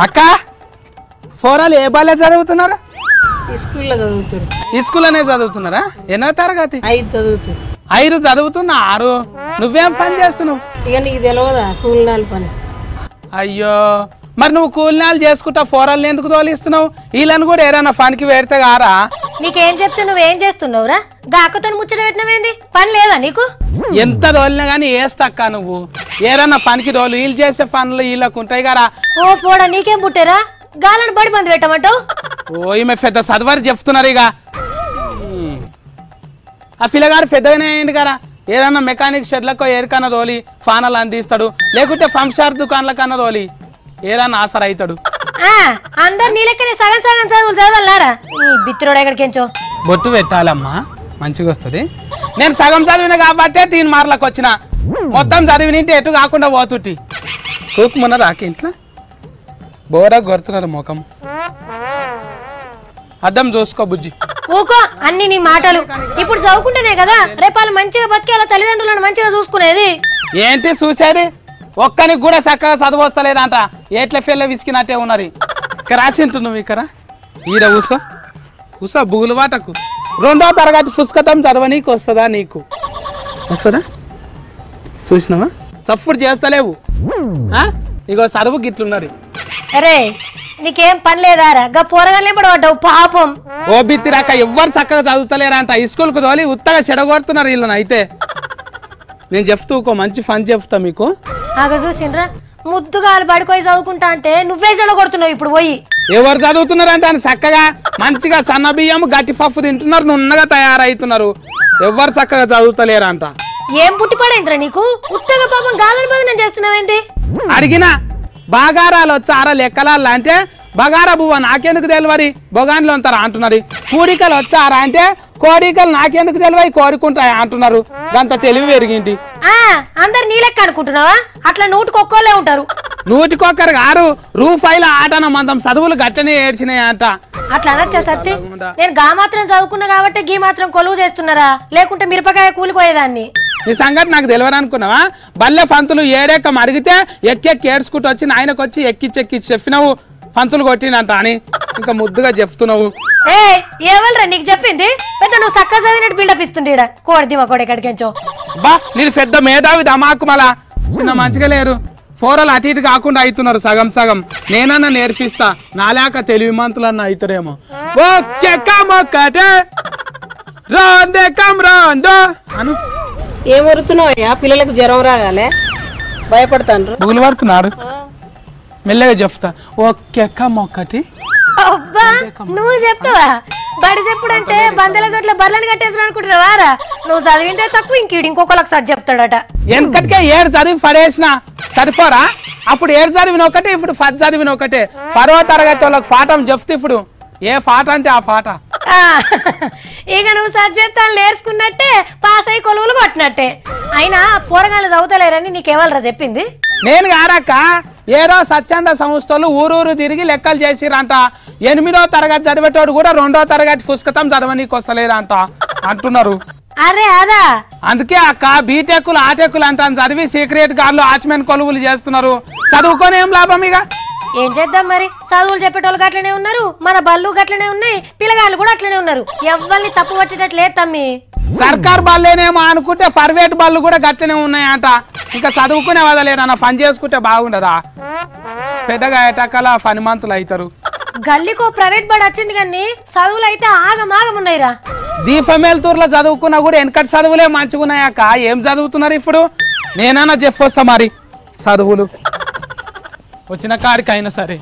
అక్క ఫోరాలు ఏ బాలే చదువుతున్నారా? స్కూల్లో చదువుతారు. ఈ స్కూల్లోనే చదువుతున్నారా? ఎన్నో తరగతి? 5 చదువుతారు. 5 చదువుతున్నా 6. నువ్వేం పని చేస్తున్నావు? ఇక నీకు తెలియదా కూలినాల పని? అయ్యో మరి నువ్వు కూలినాలు చేసుకుంటా ఫోరాలను ఎందుకు తోలిస్తున్నావు? వీళ్ళని కూడా ఏదైనా పనికి వేడితే కారా? నీకేం చెప్తే నువ్వేం చేస్తున్నావురా? గాకతో ముచ్చట పెట్టినవేంది? పని లేదా నీకు? ఎంత తోలినా గానీ వేస్తక్క నువ్వు ఏదన్నా పనికి తోలు. వీళ్ళు చేసే పనులు వీళ్ళకు ఉంటాయి కదా. ఓ పోడా నీకేం పుట్టారా? గాలను బడి బంద్ పెట్టమంటావు? ఓ ఈమె పెద్ద చదువారు చెప్తున్నారు. ఇక ఆ పిల్లగాడు పెద్దగానే అయ్యింది కదా. ఏదన్నా మెకానిక్ షెడ్లకో ఏరికన్నా తోలి ఫానలు అందిస్తాడు, లేకుంటే ఫంక్షార్ దుకాణాలకన్నా తోలి ఏదన్నా ఆసర అవుతాడు. అందరు నీ లెక్కనే సగం సగం చదువులు చదవాలన్నారా? నీ బిత్తురోడు ఎక్కడికెంచో బొట్టు పెట్టాలమ్మా మంచిగా వస్తుంది. నేను సగం చదివిన కాబట్టే 3 మార్లకు వచ్చిన. మొత్తం చదివినింటే ఎటు కాకుండా పోతుంటి. కూకుమన్న రాక ఇంట్లో బోరా కొడుతున్నారు ముఖం. అద్దం చూసుకో బుజ్జి. ఊకో అన్ని నీ మాటలు. ఇప్పుడు చదువుకుంటేనే కదా రేపు వాళ్ళు మంచిగా బతికేలా తల్లిదండ్రులను మంచిగా చూసుకునేది. ఏంటి చూసేది? ఒక్కనికి కూడా చక్కగా చదువు వస్తలేదంట. ఏట్ల ఫెల్ల విసికినట్టే ఉన్నది. ఇక్కడ రాసింటు నువ్వు ఇక్కడ ఈడ ఊసో ఊసో బుగులు వాటకు. 2వ తరగతి పుస్తకం చదవనీకి వస్తుందా? నీకు వస్తుందా? చూసినావా? సఫ్ఫుడు చేస్తలేవు. ఇగో చదువు గిట్లున్నది. అరే నీకేం పని లేదారా? గా పోరగానే పడబడ్డావు పాపం. ఓ బిత్తిరాక ఎవ్వరు చక్కగా చదువుతలేరంట. ఈ స్కూల్కు తోలి ఉత్తగా చెడగొడుతున్నారు వీళ్ళని. అయితే నేను చెప్తూ ఒక మంచి ఫన్ చెప్తా మీకు. ఆగ చూసిండ్రా ముద్దుగా బడిపోయి చదువుకుంటా అంటే నువ్వే చెడగొడుతున్నావు ఇప్పుడు పోయి. ఎవరు చదువుతున్నారంటే అని చక్కగా మంచిగా సన్న బియ్యం గట్టి పప్పు తింటున్నారు, నున్నగా తయారవుతున్నారు. ఎవరు చక్కగా చదువుతలేరంట. ఏం పుట్టిపడైందిరా నీకు? ఉత్తగా పాపం గాలని బదనం చేస్తున్నావేంటి? అడిగినా బాగారాలు వచ్చారా లెక్కలాలు అంటే బగారా బువ్వ నాకెందుకు తెలియదు బొగాన్లో ఉంటారా అంటున్నారు. కూడికలు వచ్చారా అంటే కోడికలు నాకెందుకు తెలియదు కోరుకుంటాయి అంటున్నారు. దాంతో తెలివి పెరిగింది. అందరు నీ లెక్క అనుకుంటున్నావా? అట్లా 100కి ఉంటారు. 100కి గారు రూపాయల ఆటన మందం చదువులు గట్టనే ఏడ్చినాయి అంట. అట్లా అనొచ్చా సత్తి? నేను గా మాత్రం చదువుకున్నా కాబట్టి గీ మాత్రం కొలువు చేస్తున్నారా? లేకుంటే మిరపకాయ కూలిపోయేదాన్ని. నీ సంగతి నాకు తెలియదు అనుకున్నావా? బల్లె పంతులు ఏరేకం అడిగితే ఎక్కెక్కి ఏడ్చుకుంటూ వచ్చి నాయనకు వచ్చి ఎక్కిచ్చెక్కి చెప్పినావు పంతులు కొట్టినంట అని ఇంకా ముద్దుగా చెప్తున్నావు. ఏవల్రా నీకు చెప్పింది? పెద్ద నువ్వు చక్కగా చదివినట్టు బిల్డప్ ఇస్తుండే కోడిది మా కోడి ఎక్కడికెంచో. బా నేను పెద్ద మేధావి దమాకు మళ్ళా చిన్న మంచిగా లేరు. ఫోరలు అటు ఇటు కాకుండా అవుతున్నారు సగం సగం. నేనన్నా నేర్పిస్తా నాలేక తెలివి మంతులన్నా అవుతారేమో. ఒక్కటే రాండో అను. ఏం వరుతున్నావయ్యా? పిల్లలకు జ్వరం రాగాలే భయపడతాను. బుగులు పడుతున్నారు. మెల్లగా చెప్తా. ఒక్కటి అబ్బా నువ్వు చెప్తావా? బడి చెప్పుడంటే బందెల తోట్ల బర్లను కట్టేసాడు అనుకుంటున్నావారా? నువ్వు చదివింటే తక్కువ ఇంకొకళ్ళకి సరి చెప్తాడట. ఎందుకంటే 7 చదివి పడేసిన సరిపోరా? అప్పుడు 7 చదివిన ఒకటే, ఇప్పుడు 10 చదివిన ఒకటే. 10వ తరగతి వాళ్ళకి పాఠం చెప్తే ఇప్పుడు ఏ పాట అంటే ఆ పాట. ఇక నువ్వు సజ్జెత్తాలు నేర్చుకున్నట్టే పాస్ అయ్యి కొలువులు కొట్టినట్టే. అయినా పోరగాళ్ళు చదువుతలేరని నీకెవరరా చెప్పింది? నేను కారక్క ఏదో స్వచ్ఛంద సంస్థలు ఊరూరు తిరిగి లెక్కలు చేసిరంట. 8వ తరగతి చదివేటోడు కూడా 2వ తరగతి పుస్తకం చదవనీకి వస్తలేరంట అంటున్నారు. అరే అదా అందుకే అక్క బీటెక్కులు ఆటెక్కులు అంటాను చదివి సీక్రెట్ గార్లు ఆచ్మెన్ కొలువులు చేస్తున్నారు. చదువుకొని ఏం లాభం? ఇక ఏం చేద్దాం మరి? చదువులు చెప్పేటోళ్ళు గట్లనే ఉన్నారు, మన బళ్ళు గట్లనే ఉన్నాయి, పిల్లగాళ్ళు కూడా అట్లనే ఉన్నారు. ఎవరిని తప్పు పట్టేటట్లేదు తమ్మి. సర్కార్ బళ్ళేనేమో అనుకుంటే ప్రైవేట్ బళ్ళు కూడా గట్లనే ఉన్నాయంట. ఇంకా చదువుకునే వదలేరన్న పని చేసుకుంటే బాగుండదా? పెద్దగా ఎటకల పనిమంతులు అవుతారు. గల్లీకో ప్రైవేట్ బడి వచ్చింది కానీ చదువులు అయితే ఆగమాగం ఉన్నాయిరా. దీపమేల్తూరులో చదువుకున్నా కూడా వెనకటి చదువులే మంచిగా ఉన్నాయక్క. ఏం చదువుతున్నారు ఇప్పుడు? నేనన్నా చెప్పొస్తా మరి చదువులు వచ్చిన కాడికి అయినా సరే.